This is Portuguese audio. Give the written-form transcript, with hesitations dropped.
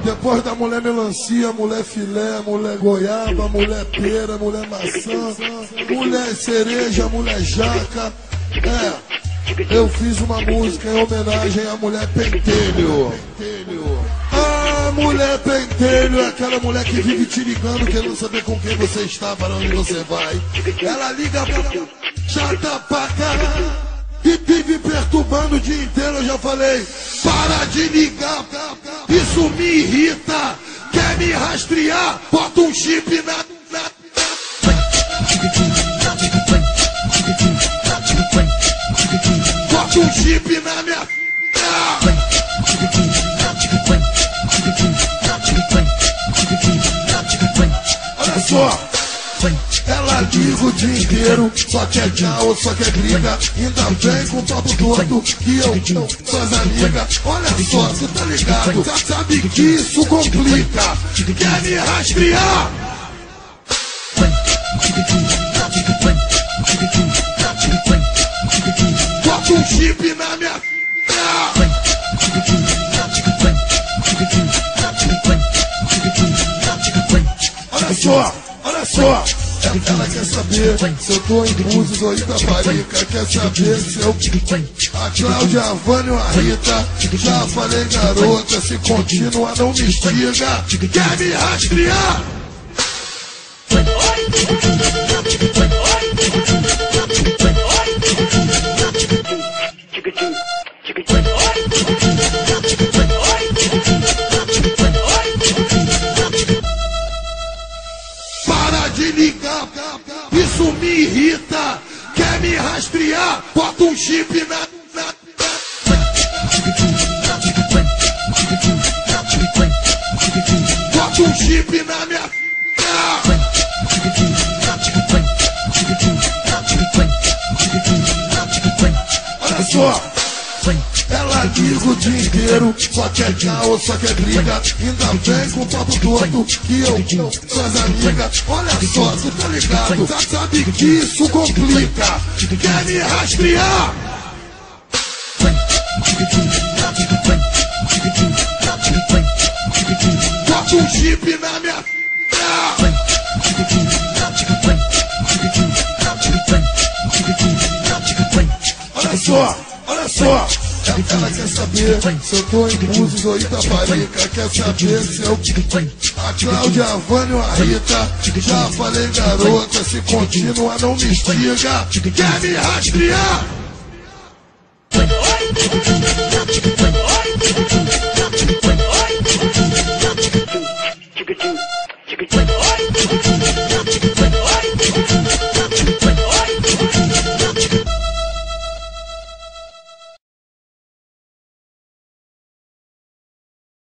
Depois da mulher melancia, mulher filé, mulher goiaba, mulher pera, mulher maçã, mulher cereja, mulher jaca. Eu fiz uma música em homenagem à mulher pentelho. A mulher pentelho é aquela mulher que vive te ligando, querendo saber com quem você está, para onde você vai. Ela liga pra chata pra caralho e vive perturbando o dia inteiro. Eu já falei, para de ligar, isso me irrita. Quer me rastrear? Bota um chip na... Bota um chip na minha... Olha só, ela liga o dia inteiro, só quer tchau, só quer briga. Ainda vem com o papo todo que eu sou as amigas. Olha só, você tá ligado, sabe que isso complica. Quer me rastrear? Bota um chip na minha... Olha só, ela quer saber se eu tô em Búzios ou Itaparica. Quer saber se eu... A Cláudia, a Vânia ou a Rita. Já falei, garota, se continua não me estiga. Quer me rastrear? Para de ligar, isso me irrita. Quer me rastrear? Bota um chip na... Bota um chip na minha... Olha só, ela liga o dia inteiro, só quer tchau, só quer briga. Ainda vem com o papo todo que eu sou as amigas. Olha só, você tá ligado, sabe que isso complica. Quer me rastrear? Bota um chip na minha... Olha só, ela quer saber se eu tô em Búzios ou Itaparica. Quer saber se eu... A Cláudia, a Vânia ou a Rita. Já falei, garota, se continua não me estiga. Quer me rastrear? Chicken